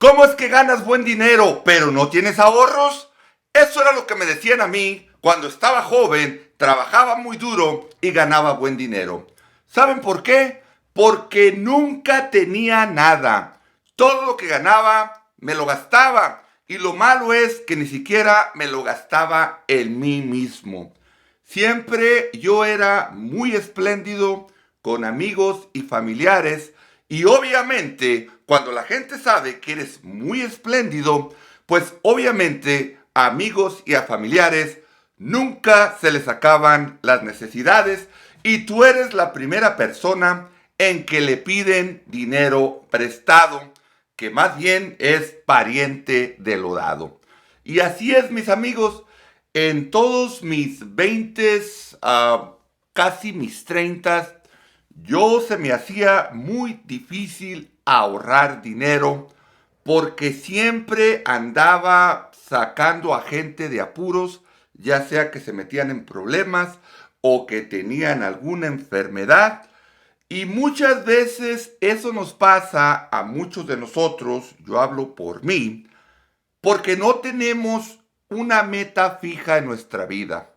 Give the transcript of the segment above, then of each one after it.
¿Cómo es que ganas buen dinero, pero no tienes ahorros? Eso era lo que me decían a mí cuando estaba joven, trabajaba muy duro y ganaba buen dinero. ¿Saben por qué? Porque nunca tenía nada. Todo lo que ganaba me lo gastaba. Y lo malo es que ni siquiera me lo gastaba en mí mismo. Siempre yo era muy espléndido con amigos y familiares y obviamente cuando la gente sabe que eres muy espléndido, pues obviamente a amigos y a familiares nunca se les acaban las necesidades y tú eres la primera persona en que le piden dinero prestado, que más bien es pariente de lo dado. Y así es, mis amigos, en todos mis 20, casi mis 30, yo se me hacía muy difícil ahorrar dinero porque siempre andaba sacando a gente de apuros, ya sea que se metían en problemas o que tenían alguna enfermedad. Y muchas veces eso nos pasa a muchos de nosotros, yo hablo por mí, porque no tenemos una meta fija en nuestra vida.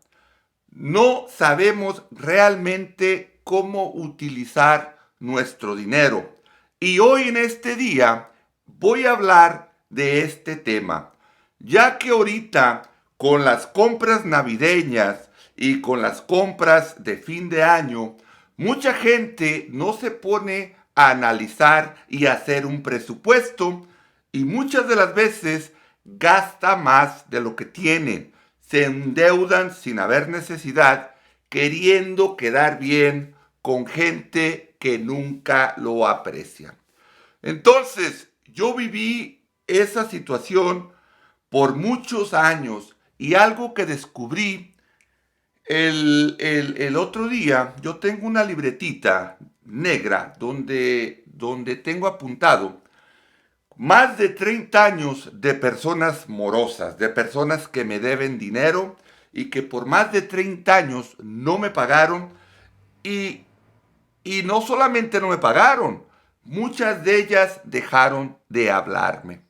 No sabemos realmente cómo utilizar nuestro dinero. Y hoy en este día voy a hablar de este tema, ya que ahorita con las compras navideñas y con las compras de fin de año, mucha gente no se pone a analizar y a hacer un presupuesto y muchas de las veces gasta más de lo que tiene. Se endeudan sin haber necesidad, queriendo quedar bien con gente que nunca lo aprecia. Entonces, yo viví esa situación por muchos años y algo que descubrí el otro día, yo tengo una libretita negra donde tengo apuntado más de 30 años de personas morosas, de personas que me deben dinero y que por más de 30 años no me pagaron y, y no solamente no me pagaron, muchas de ellas dejaron de hablarme.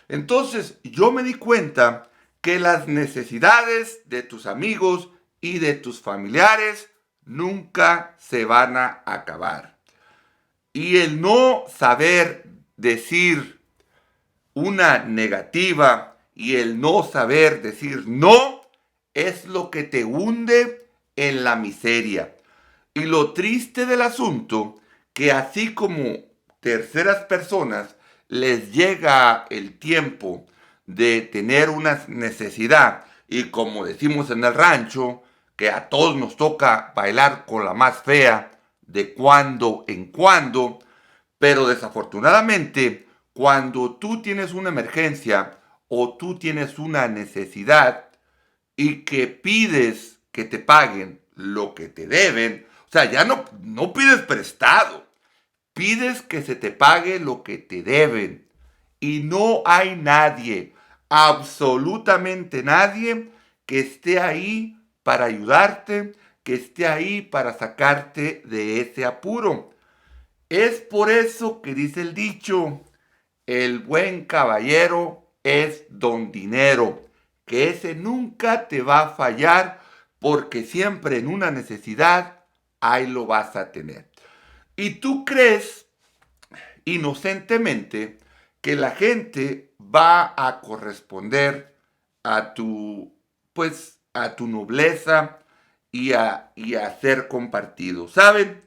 Entonces yo me di cuenta que las necesidades de tus amigos y de tus familiares nunca se van a acabar. Y el no saber decir una negativa y el no saber decir no es lo que te hunde en la miseria. Y lo triste del asunto, que así como terceras personas les llega el tiempo de tener una necesidad y como decimos en el rancho, que a todos nos toca bailar con la más fea de cuando en cuando, pero desafortunadamente cuando tú tienes una emergencia o tú tienes una necesidad y que pides que te paguen lo que te deben, o sea, ya no pides prestado, pides que se te pague lo que te deben. Y no hay nadie, absolutamente nadie, que esté ahí para ayudarte, que esté ahí para sacarte de ese apuro. Es por eso que dice el dicho, el buen caballero es don dinero, que ese nunca te va a fallar porque siempre en una necesidad ahí lo vas a tener. Y tú crees inocentemente que la gente va a corresponder a tu, pues, a tu nobleza y a ser compartido. ¿Saben?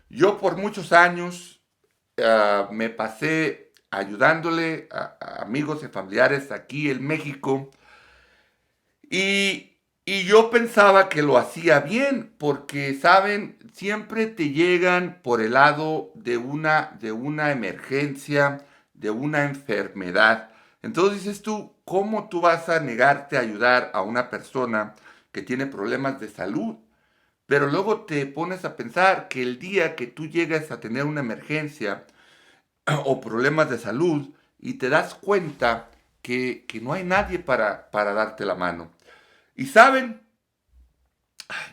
Yo por muchos años me pasé ayudándole a amigos y familiares aquí en México y yo pensaba que lo hacía bien porque, ¿saben? Siempre te llegan por el lado de una emergencia, de una enfermedad. Entonces dices tú, ¿cómo tú vas a negarte a ayudar a una persona que tiene problemas de salud? Pero luego te pones a pensar que el día que tú llegas a tener una emergencia o problemas de salud y te das cuenta que no hay nadie para darte la mano. Y saben,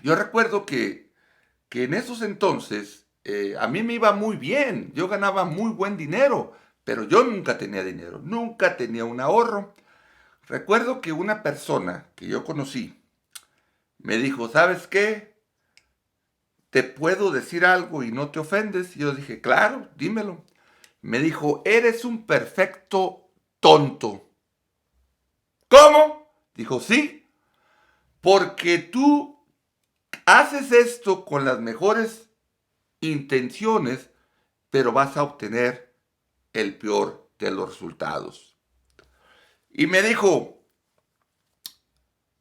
yo recuerdo que en esos entonces a mí me iba muy bien, yo ganaba muy buen dinero, Pero yo nunca tenía dinero, nunca tenía un ahorro. Recuerdo que una persona que yo conocí me dijo, ¿sabes qué? ¿Te puedo decir algo y no te ofendes? Y yo dije, claro, dímelo. Me dijo, eres un perfecto tonto. ¿Cómo? Dijo, sí, porque tú haces esto con las mejores intenciones, pero vas a obtener el peor de los resultados. Y me dijo,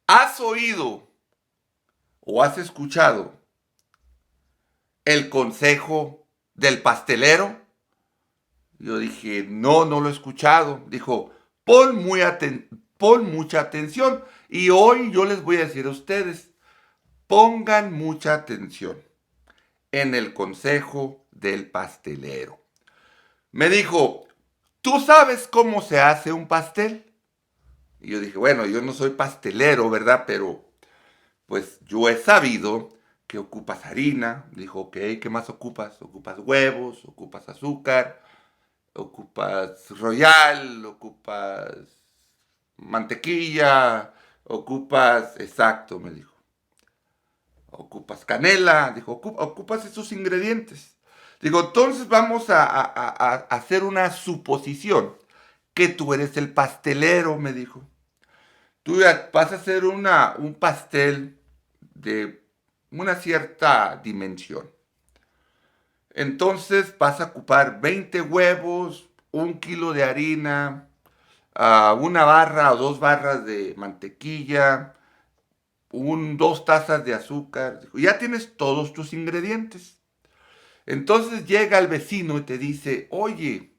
¿has oído o has escuchado el consejo del pastelero? Yo dije, no, no lo he escuchado. Dijo, pon mucha atención. Y hoy yo les voy a decir a ustedes, pongan mucha atención en el consejo del pastelero. Me dijo, ¿tú sabes cómo se hace un pastel? Y yo dije, bueno, yo no soy pastelero, ¿verdad? Pero pues yo he sabido que ocupas harina. Dijo, ok, ¿qué más ocupas? Ocupas huevos, ocupas azúcar, ocupas royal, ocupas mantequilla, ocupas, exacto, me dijo. Ocupas canela, dijo, ocupas esos ingredientes. Digo, entonces vamos a hacer una suposición, que tú eres el pastelero, me dijo. Tú vas a hacer un pastel de una cierta dimensión. Entonces vas a ocupar 20 huevos, 1 kilo de harina, una barra o 2 barras de mantequilla, 2 tazas de azúcar. Ya tienes todos tus ingredientes. Entonces llega el vecino y te dice, oye,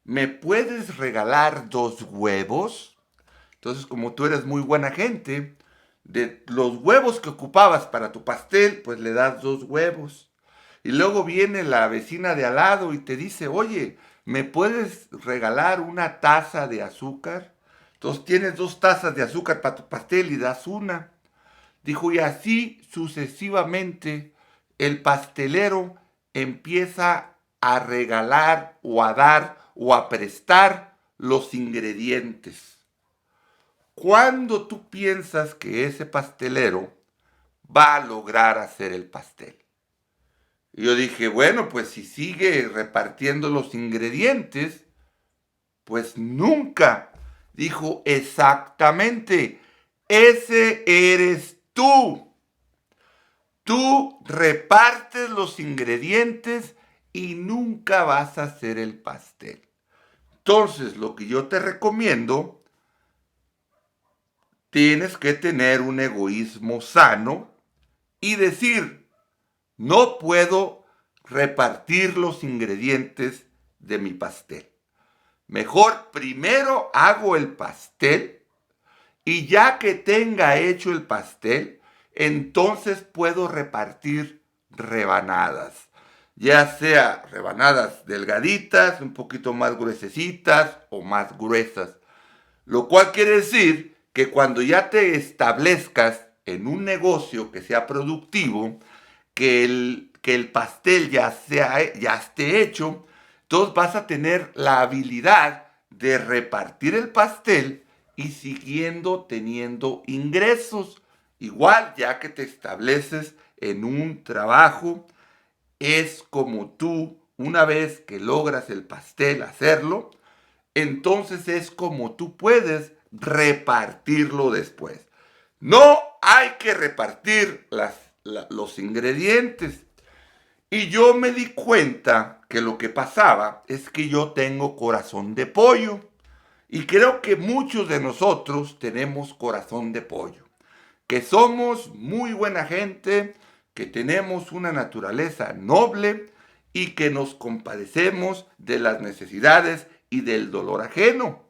¿me puedes regalar 2 huevos? Entonces, como tú eres muy buena gente, de los huevos que ocupabas para tu pastel, pues le das 2 huevos. Y luego viene la vecina de al lado y te dice, oye, ¿me puedes regalar una taza de azúcar? Entonces tienes 2 tazas de azúcar para tu pastel y das una. Dijo, y así sucesivamente el pastelero empieza a regalar o a dar o a prestar los ingredientes. ¿Cuándo tú piensas que ese pastelero va a lograr hacer el pastel? Y yo dije, bueno, pues si sigue repartiendo los ingredientes, pues nunca. Dijo, exactamente, ese eres tú. Tú repartes los ingredientes y nunca vas a hacer el pastel. Entonces, lo que yo te recomiendo, tienes que tener un egoísmo sano y decir, no puedo repartir los ingredientes de mi pastel. Mejor primero hago el pastel y ya que tenga hecho el pastel, entonces puedo repartir rebanadas. Ya sea rebanadas delgaditas, un poquito más gruesecitas o más gruesas. Lo cual quiere decir que cuando ya te establezcas en un negocio que sea productivo, que el pastel ya esté hecho, entonces vas a tener la habilidad de repartir el pastel y siguiendo teniendo ingresos. Igual ya que te estableces en un trabajo, es como tú, una vez que logras el pastel hacerlo, entonces es como tú puedes repartirlo después. No hay que repartir los ingredientes. Y yo me di cuenta que lo que pasaba es que yo tengo corazón de pollo. Y creo que muchos de nosotros tenemos corazón de pollo. Que somos muy buena gente, que tenemos una naturaleza noble y que nos compadecemos de las necesidades y del dolor ajeno.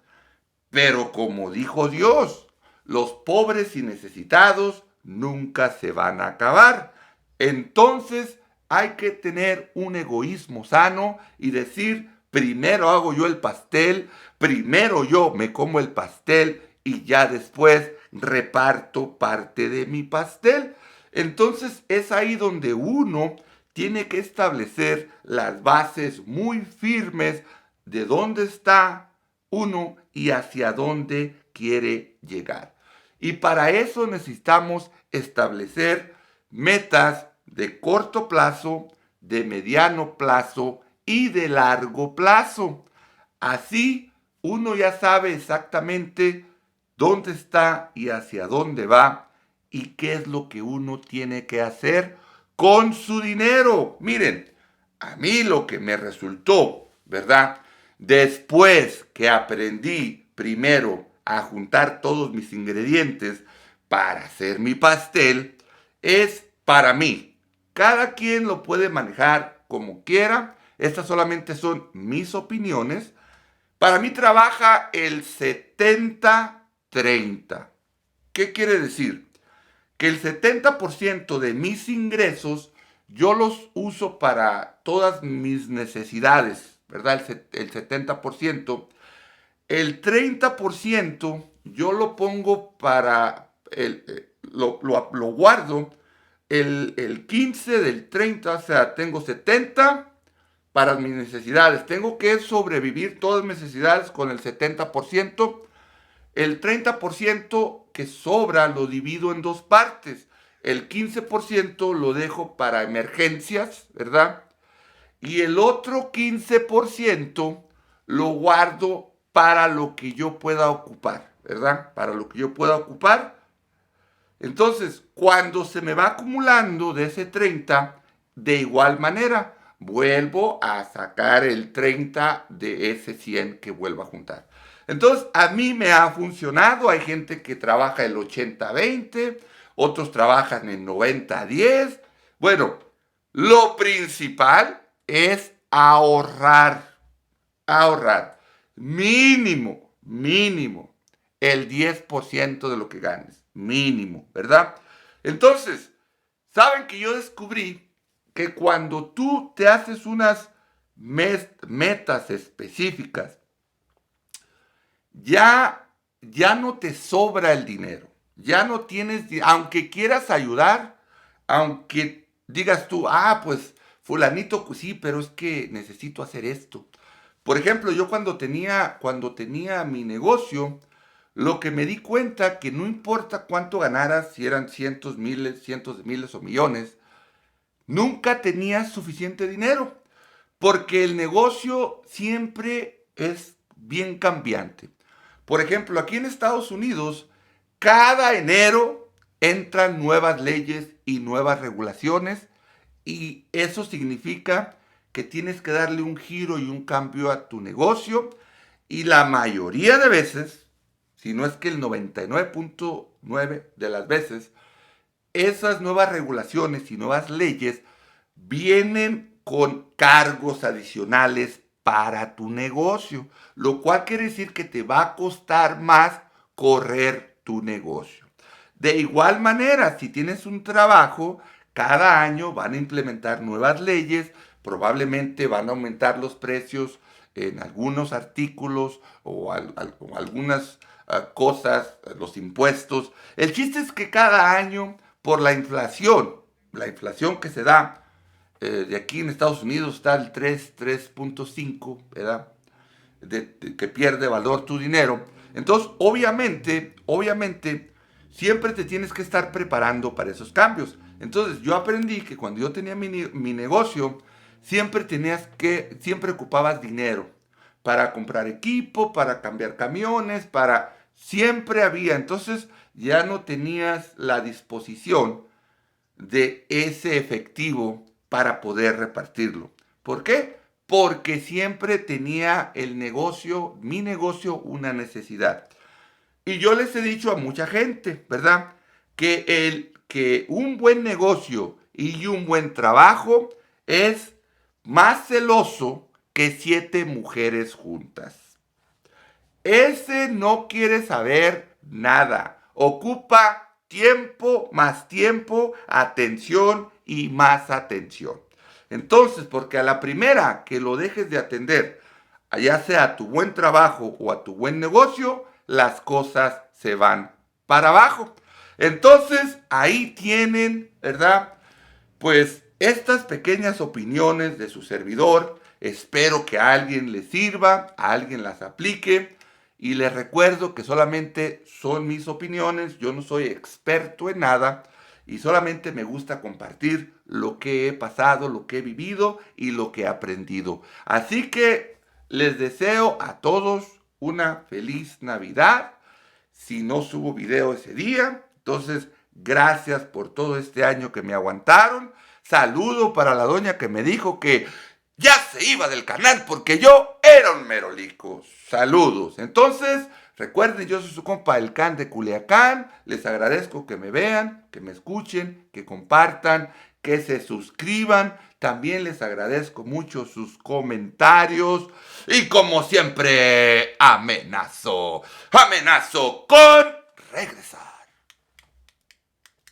Pero como dijo Dios, los pobres y necesitados nunca se van a acabar. Entonces hay que tener un egoísmo sano y decir, primero hago yo el pastel, primero yo me como el pastel y ya después reparto parte de mi pastel. Entonces es ahí donde uno tiene que establecer las bases muy firmes de dónde está uno y hacia dónde quiere llegar. Y para eso necesitamos establecer metas de corto plazo, de mediano plazo y de largo plazo. Así uno ya sabe exactamente dónde está y hacia dónde va y qué es lo que uno tiene que hacer con su dinero. Miren, a mí lo que me resultó, ¿verdad? Después que aprendí primero a juntar todos mis ingredientes para hacer mi pastel, es para mí. Cada quien lo puede manejar como quiera. Estas solamente son mis opiniones. Para mí trabaja el 70-30. ¿Qué quiere decir? Que el 70% de mis ingresos yo los uso para todas mis necesidades, ¿verdad? El 70%. El 30% yo lo pongo para, lo guardo. El 15 del 30, o sea, tengo 70 para mis necesidades. Tengo que sobrevivir todas mis necesidades con el 70%. El 30% que sobra lo divido en dos partes. El 15% lo dejo para emergencias, ¿verdad? Y el otro 15% lo guardo para lo que yo pueda ocupar, ¿verdad? Para lo que yo pueda ocupar. Entonces, cuando se me va acumulando de ese 30, de igual manera, vuelvo a sacar el 30 de ese 100 que vuelvo a juntar. Entonces, a mí me ha funcionado. Hay gente que trabaja el 80-20, otros trabajan el 90-10. Bueno, lo principal es ahorrar. Ahorrar. Mínimo, el 10% de lo que ganes. Mínimo, ¿verdad? Entonces, ¿saben que yo descubrí que cuando tú te haces unas metas específicas, ya no te sobra el dinero? Ya no tienes, aunque quieras ayudar, aunque digas tú, pues fulanito, pues sí, pero es que necesito hacer esto. Por ejemplo, yo cuando tenía mi negocio, lo que me di cuenta que no importa cuánto ganaras, si eran cientos de miles o millones, nunca tenías suficiente dinero, porque el negocio siempre es bien cambiante. Por ejemplo, aquí en Estados Unidos, cada enero entran nuevas leyes y nuevas regulaciones, y eso significa que tienes que darle un giro y un cambio a tu negocio, y la mayoría de veces, si no es que el 99.9 de las veces, esas nuevas regulaciones y nuevas leyes vienen con cargos adicionales para tu negocio, lo cual quiere decir que te va a costar más correr tu negocio. De igual manera, si tienes un trabajo, cada año van a implementar nuevas leyes, probablemente van a aumentar los precios en algunos artículos o algunas cosas, los impuestos. El chiste es que cada año, por la inflación que se da, de aquí en Estados Unidos está el 3.5, ¿verdad? Que pierde valor tu dinero. Entonces, obviamente, siempre te tienes que estar preparando para esos cambios. Entonces, yo aprendí que cuando yo tenía mi negocio, siempre ocupabas dinero para comprar equipo, para cambiar camiones, siempre había. Entonces, ya no tenías la disposición de ese efectivo para poder repartirlo. ¿Por qué? Porque siempre tenía mi negocio, una necesidad. Y yo les he dicho a mucha gente, ¿verdad? Que un buen negocio y un buen trabajo es más celoso que 7 mujeres juntas. Ese no quiere saber nada. Ocupa tiempo, atención y más atención. Entonces, porque a la primera que lo dejes de atender, ya sea a tu buen trabajo o a tu buen negocio, las cosas se van para abajo. Entonces, ahí tienen, ¿verdad? Pues estas pequeñas opiniones de su servidor, Espero que a alguien les sirva, a alguien las aplique. Y les recuerdo que solamente son mis opiniones, yo no soy experto en nada y solamente me gusta compartir lo que he pasado, lo que he vivido y lo que he aprendido. Así que les deseo a todos una feliz Navidad. Si no subo video ese día, entonces gracias por todo este año que me aguantaron. Saludo para la doña que me dijo que ya se iba del canal porque yo era un merolico. Saludos. Entonces, recuerden, yo soy su compa El Can de Culiacán. Les agradezco que me vean, que me escuchen, que compartan, que se suscriban. También les agradezco mucho sus comentarios. Y como siempre, amenazo con regresar.